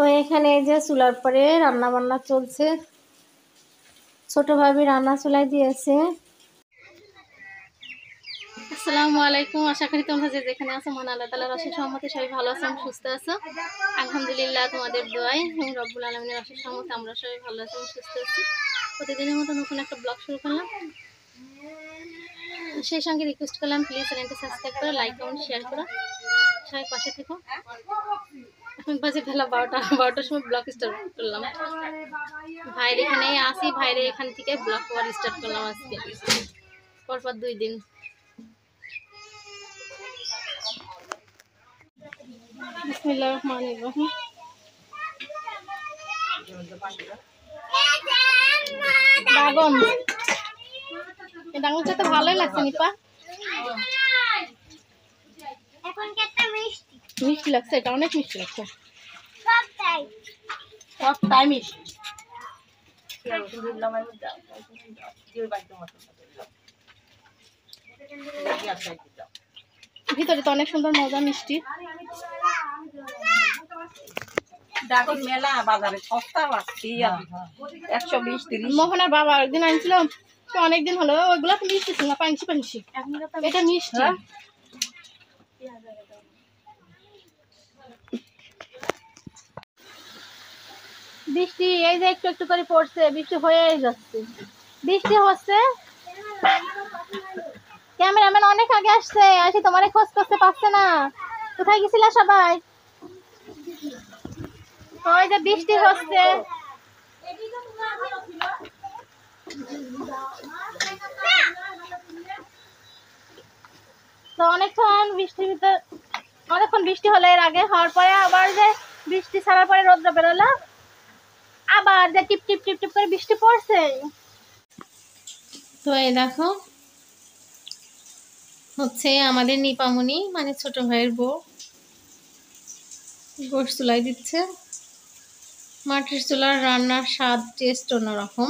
তো এখানে এই যে চুলার পরে রান্না বান্না চলছে, ছোট ভাবি রান্না চুলাই দিয়েছে। আসসালামু আলাইকুম, আশা করি তোমরা যে যেখানে আছো মহান আল্লাহ তাআলার অশেষ রহমতে সবাই ভালো আছো, সুস্থ আছো। আলহামদুলিল্লাহ, তোমাদের দোয়ায় এবং রব্বুল আলামিনের অশেষ রহমতে আমরা সবাই ভালো আছি এবং সুস্থ আছি। প্রতিদিনের মতো নতুন একটা ব্লগ শুরু করলাম, সেই সঙ্গে রিকোয়েস্ট করলাম প্লিজ চ্যানেলটা সাবস্ক্রাইব করো, লাইক কমেন্ট শেয়ার করো, সবাই পাশে থেকো। এখন বাজে বেলা 12টার সময় ব্লগ স্টার্ট করলাম। ভাইয়ের এখানে আসি, ভাইয়ের এখান থেকে ব্লগ করা স্টার্ট করলাম আজকে, পরপর 2 দিন। বিসমিল্লাহির রহমানির রহিম। ড্রাগন, এই ড্রাগনটা তো ভালোই লাগছে নিপা, মিষ্টি লাগছে, এটা অনেক মিষ্টি লাগছে, সবটাই মিষ্টি। ভিতরে তো অনেক সুন্দর মজা মিষ্টি। ড্রাগন মেলা বাজারে সস্তা পাচ্ছি 120-30। মোহনার বাবা একদিন আনছিল, অনেকদিন হলো, ওইগুলো তো মিষ্টি ছিল না, পানসি পানসি, এটা মিষ্টি। বৃষ্টি এই যে একটু একটু করে পড়ছে, বৃষ্টি হয়েই যাচ্ছে, বৃষ্টি হচ্ছে। ক্যামেরাম্যান অনেক আগে আসছে, আসি তোমারে খোঁজ করতে পারছে না, কোথায় গেছিলা সবাই? ওই যে বৃষ্টি হচ্ছে, তো অনেকক্ষণ বৃষ্টির ভিতর, অনেকক্ষণ বৃষ্টি হলো, এর আগে হওয়ার পরে আবার যে বৃষ্টি ছাড়ার পরে রোদ্র বেরোলো, আবার যে টিপ টিপ টিপ টিপ করে বৃষ্টি পড়ছে। তো এই দেখো হচ্ছে আমাদের নিপামনি, মানে ছোট ভাইয়ের বউ, গোশ চুলাই দিচ্ছে। মাটির চুলার রান্নার স্বাদ টেস্ট অন্যরকম।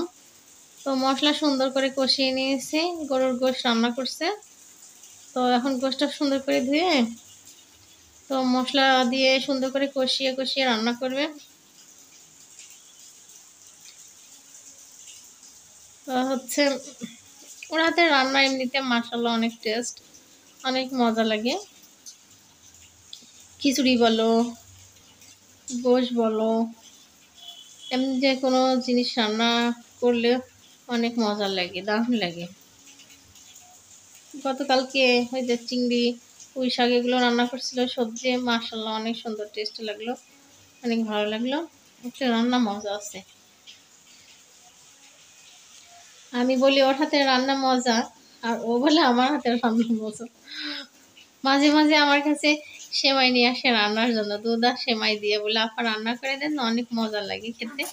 তো মশলা সুন্দর করে কষিয়ে নিয়েছে, গরুর গোশ রান্না করছে। তো এখন গোশটা সুন্দর করে ধুয়ে তো মশলা দিয়ে সুন্দর করে কষিয়ে কষিয়ে রান্না করবে। তো হচ্ছে ওর হাতের রান্না এমনিতে মাশাআল্লাহ অনেক টেস্ট, অনেক মজা লাগে। খিচুড়ি বলো, গোশ বলো, এমনি যে কোনো জিনিস রান্না করলে অনেক মজা লাগে, দারুণ লাগে। গতকালকে ওই যে চিংড়ি, পুঁই শাক এগুলো রান্না করছিল সবজি, মাশাআল্লাহ অনেক সুন্দর টেস্ট লাগলো, অনেক ভালো লাগলো। একটু রান্না মজা আছে। আমি বলি ওর হাতের রান্না মজা, আর ও বলে আমার হাতের রান্না মজা। মাঝে মাঝে আমার কাছে সেমাই নিয়ে আসে রান্নার জন্য, দুধ আর সেমাই দিয়ে, বলে আপা রান্না করে দেন, অনেক মজা লাগে খেতে।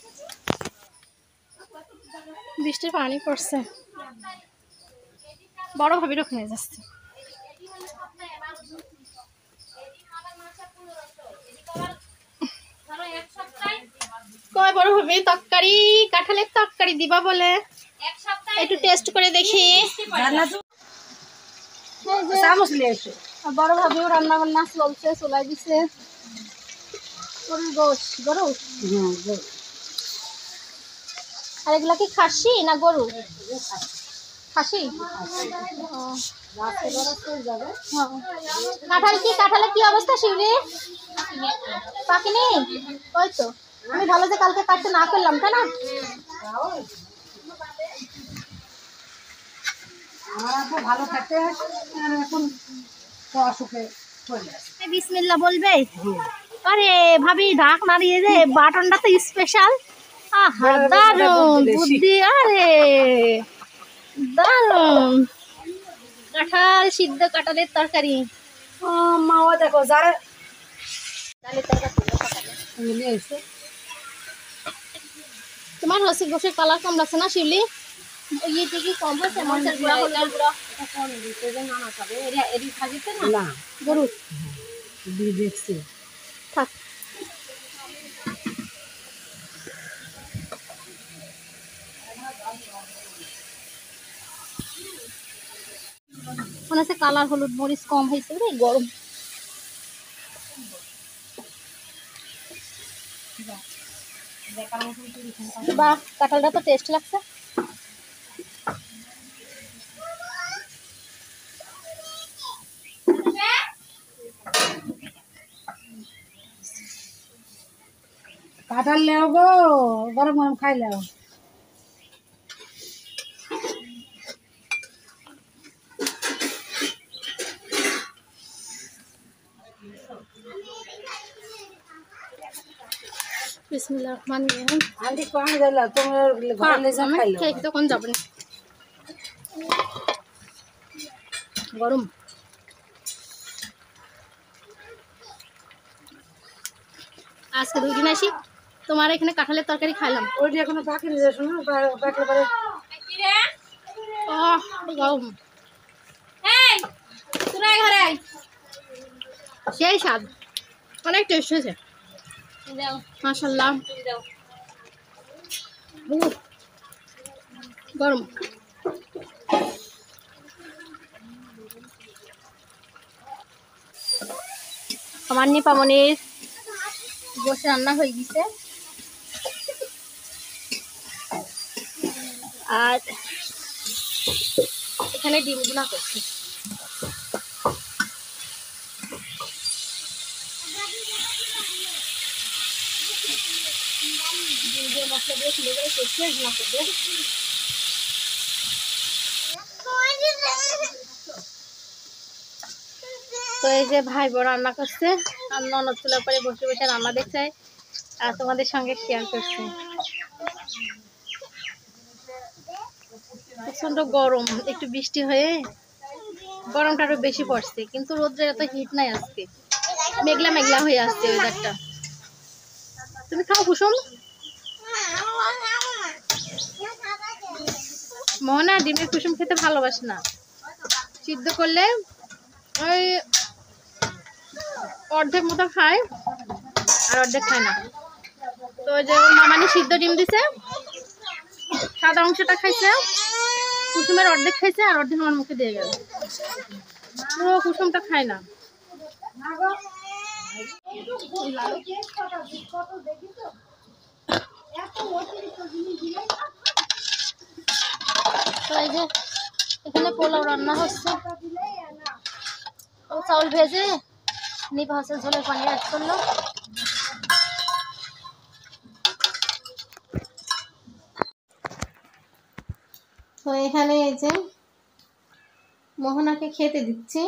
বৃষ্টির পানি পড়ছে, বড় ভাবির ওখানে যাচ্ছে। কয় বড় ভাবি তরকারি, কাঁঠালের তরকারি দিবা বলে, একটু টেস্ট করে দেখি। বড় ভাবিও রান্না বান্না চলছে, চলাই দিছে। গরুর গোশ, গরু, আর এগুলা কি খাসি না গরু? খাসি। কাঁঠাল কি, কাঁঠালের কি অবস্থা শিউলি? পাকিনি? ওই তো আমি ভালো যে কালকে কাটতে না করলাম, তাই না? ভালো থাকতে এখন অসুখে বিসমিল্লাহ বলবে। আরে ভাবি ঢাক না দিয়ে যে বাটনটা তো স্পেশাল। আহা দারুন বুদ্ধি, আরে দারুন। কাঁঠাল সিদ্ধ, কাঁঠালের তরকারি। মাও দেখো যারা তোমার হচ্ছে গোশের কালার কম লাগছে না শিউলি? ইয়েতে কি কম হয়েছে? মরিচের গুঁড়া, হলুদের গুঁড়া কম দিতে যে নানা খাবে, এরি ভাজিতে না গরু দেখছি থাক। মনে হচ্ছে কালার হলুদ মরিচ কম হয়েছে রে, গরম। বাহ, কাঁঠালটা তো টেস্ট লাগছে। কাঁঠাল লেও গো, গরম গরম খাই লেও। বিসমিল্লাহির রহমানির রহিম। আন্টি কম দিলা, তোমার ঘরে লেজা খাই লেও। কেক তখন যাবে না, গরম। আজকে 2 দিন আসি, তোমার এখানে কাঁঠালের তরকারি খাইলাম। ওইটা এখনো পাকেনি যে, শোনো পাকলে পরে গরম, সেই স্বাদ, অনেক টেস্ট হয়েছে মাশাআল্লাহ। গরম। আমার নিপামনির গোশ রান্না হয়ে গেছে, আর এখানে ডিম গুনা করছি। ডিম দিয়ে মশলা দিয়ে খুলে করে কষিয়ে গুনা করবে। তো এই যে ভাই বড় রান্না করছে, আর ননদ চুলার পরে বসে বসে রান্না দেখছে, আর তোমাদের সঙ্গে শেয়ার করছে। প্রচন্ড গরম, একটু বৃষ্টি হয়ে গরমটা আরো বেশি পড়ছে, কিন্তু রোদ্রের এত হিট নাই আজকে, মেঘলা মেঘলা হয়ে আসছে ওয়েদারটা। তুমি খাও কুসুম? মোহনা ডিমের কুসুম খেতে ভালোবাসে না, সিদ্ধ করলে ওই অর্ধেক মতো খায় আর অর্ধেক খায় না। তো যে ওর মামানি সিদ্ধ ডিম দিছে, সাদা অংশটা খাইছে, কুসুমের অর্ধেক খাইছে আর অর্ধেক আমার মুখে দিয়ে গেল, পুরো কুসুমটা খায় না। তো এই যে এখানে পোলাও রান্না হচ্ছে, ও চাউল ভেজে নিভা হচ্ছে, ঝোলের পানি অ্যাড করলো। তো এখানে এই যে মোহনাকে খেতে দিচ্ছি,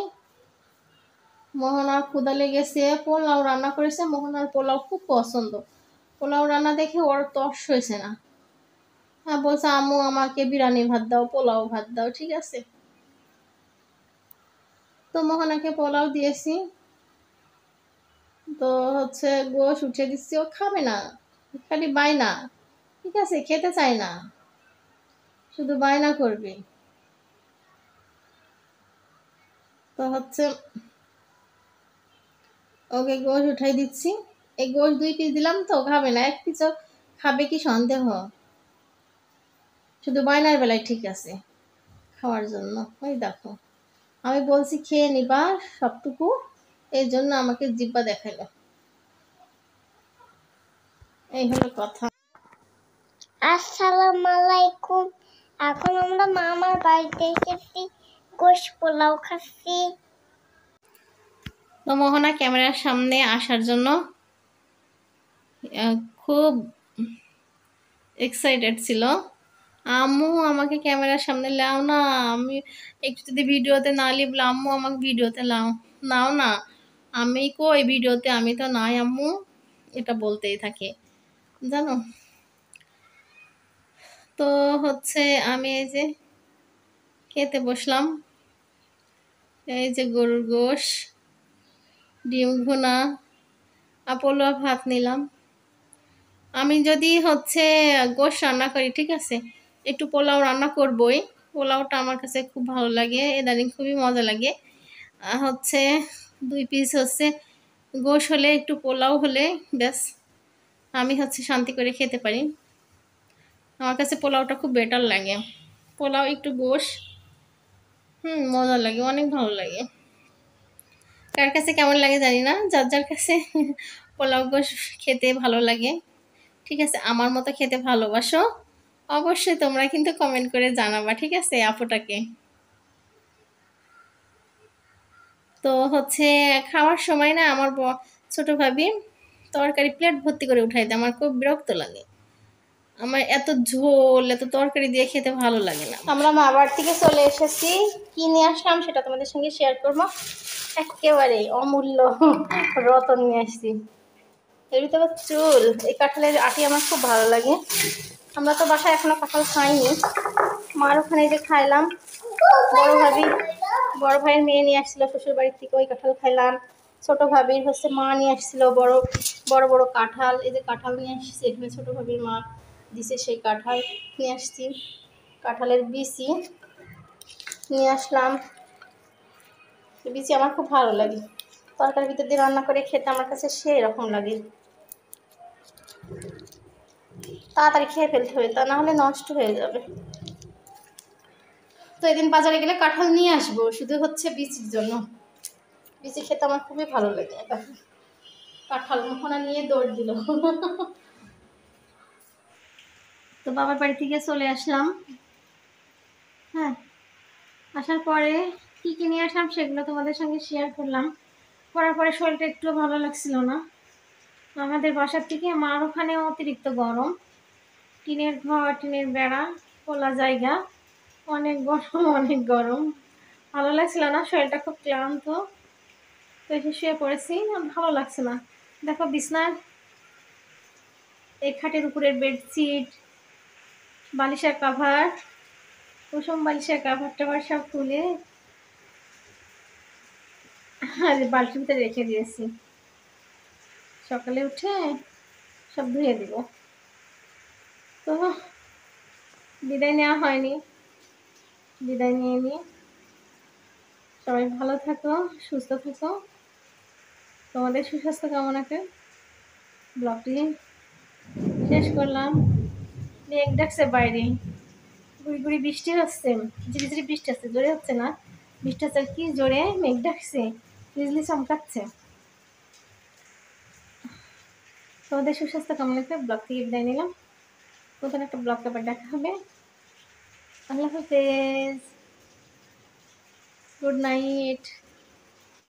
মোহনার ক্ষুধা লেগেছে, পোলাও রান্না করেছে, মোহনার পোলাও খুব পছন্দ। পোলাও রান্না দেখে ওর তর্স হয়েছে না, হ্যাঁ বলছে আম্মু আমাকে বিরিয়ানি ভাত দাও, পোলাও ভাত দাও, ঠিক আছে। তো মোহনাকে পোলাও দিয়েছি, তো হচ্ছে গোশ উঠে দিচ্ছি, ও খাবে না, খালি বায়না, ঠিক আছে, খেতে চায় না, শুধু বায়না করবে। তো হচ্ছে ওকে গোশ উঠাই দিচ্ছি, এই গোশ 2 পিস দিলাম, তো খাবে না, 1 পিসও খাবে কি সন্দেহ, শুধু বায়নার বেলায় ঠিক আছে খাওয়ার জন্য। ওই দেখো, আমি বলছি খেয়ে নিবা সবটুকু, এই জন্য আমাকে জিব্বা দেখাইলো, এই হলো কথা। আসসালামু আলাইকুম। এখন আমরা মামার বাড়িতে এসেছি, গোশ পোলাও খাচ্ছি। তো মোহনা ক্যামেরার সামনে আসার জন্য খুব এক্সাইটেড ছিল, আম্মু আমাকে ক্যামেরার সামনে লাও না, আমি একটু যদি ভিডিওতে না লিখলাম, আম্মু আমাকে ভিডিওতে নাও না, আমি কই ভিডিওতে, আমি তো নাই আম্মু, এটা বলতেই থাকে জানো। তো হচ্ছে আমি এই যে খেতে বসলাম, এই যে গরুর গোশ, ডিম ভুনা, পোলা ভাত নিলাম। আমি যদি হচ্ছে গোশ রান্না করি, ঠিক আছে, একটু পোলাও রান্না করবই, পোলাওটা আমার কাছে খুব ভালো লাগে, ইদানিং খুবই মজা লাগে। হচ্ছে 2 পিস হচ্ছে গোশ হলে, একটু পোলাও হলে ব্যাস আমি হচ্ছে শান্তি করে খেতে পারি। আমার কাছে পোলাওটা খুব বেটার লাগে, পোলাও একটু গোশ, মজা লাগে, অনেক ভালো লাগে। কার কাছে কেমন লাগে জানি না, যার যার কাছে পোলাও গোশ খেতে ভালো লাগে। ঠিক আছে, আমার মতো খেতে ভালোবাসো, অবশ্যই তোমরা কিন্তু কমেন্ট করে জানাবা, ঠিক আছে আপুটাকে। তো হচ্ছে খাওয়ার সময় না আমার ছোট ভাবি তরকারি প্লেট ভর্তি করে উঠাই দেয়, আমার খুব বিরক্ত লাগে। আমার এত ঝোল এত তরকারি দিয়ে খেতে ভালো লাগে না। আমরা মা বাড়ি থেকে চলে এসেছি, কি নিয়ে আসলাম সেটা তোমাদের সঙ্গে শেয়ার করবো। একেবারে অমূল্য রতন নিয়ে আসছি। এর ভিতরে চুল, এই কাঁঠালের আটি আমার খুব ভালো লাগে। আমরা তো বাসায় এখনো কাঁঠাল খাইনি, মার ওখানে যে খাইলাম। বড় ভাইয়ের মেয়ে নিয়ে আসছিল শ্বশুর বাড়ির থেকে, ওই কাঁঠাল খাইলাম। ছোট ভাবির হচ্ছে মা নিয়ে আসছিল বড় বড় বড় কাঁঠাল, এই যে কাঁঠাল নিয়ে আসছে, এখানে ছোট ভাবির মা দিছে সেই কাঁঠাল নিয়ে আসছি। কাঁঠালের বিচি নিয়ে আসলাম, বিচি আমার খুব ভালো লাগে, তরকারির ভিতর দিয়ে রান্না করে খেতে আমার কাছে সেই রকম লাগে। তাড়াতাড়ি খেয়ে ফেলতে হবে, তা না হলে নষ্ট হয়ে যাবে। তো এদিন বাজারে গেলে কাঁঠাল নিয়ে আসবো, শুধু হচ্ছে বিচির জন্য। বিচি খেতে আমার খুবই ভালো লাগে। কাঁঠাল মোহনা নিয়ে দৌড় দিল। তো বাবার বাড়ি থেকে চলে আসলাম। হ্যাঁ, আসার পরে কি কি নিয়ে আসলাম সেগুলো তোমাদের সঙ্গে শেয়ার করলাম। করার পরে শরীরটা একটু ভালো লাগছিল না। আমাদের বাসার থেকে মার ওখানে অতিরিক্ত গরম, টিনের ঘর, টিনের বেড়া, খোলা জায়গা, অনেক গরম অনেক গরম, ভালো লাগছিল না, শরীরটা খুব ক্লান্ত। তো এসে শুয়ে পড়েছি, ভালো লাগছে না। দেখো বিছনার এই খাটের উপরের বেডশিট, বালিশের কাভার, কুসুম বালিশের কাভার টাভার সব তুলে বালতির ভিতরে রেখে দিয়েছি, সকালে উঠে সব ধুয়ে দিব। তো বিদায় নেওয়া হয়নি, বিদায় নিয়ে নিয়ে সবাই ভালো থাকো, সুস্থ থাকো, তোমাদের সুস্বাস্থ্য কামনা করে ব্লগটি শেষ করলাম। মেঘ ডাকছে বাইরে, গুড়ি গুড়ি বৃষ্টি হচ্ছে, ঝিরিঝিরি বৃষ্টি হচ্ছে, জোরে হচ্ছে না, বৃষ্টি হচ্ছে কি জোরে, মেঘ ডাকছে, বিজলি চমকাচ্ছে। তোমাদের সুস্বাস্থ্য কামনা করে ব্লগ থেকে বিদায় নিলাম। নতুন একটা ব্লগ আবার দেখা হবে। আল্লাহ হাফেজ, গুড নাইট।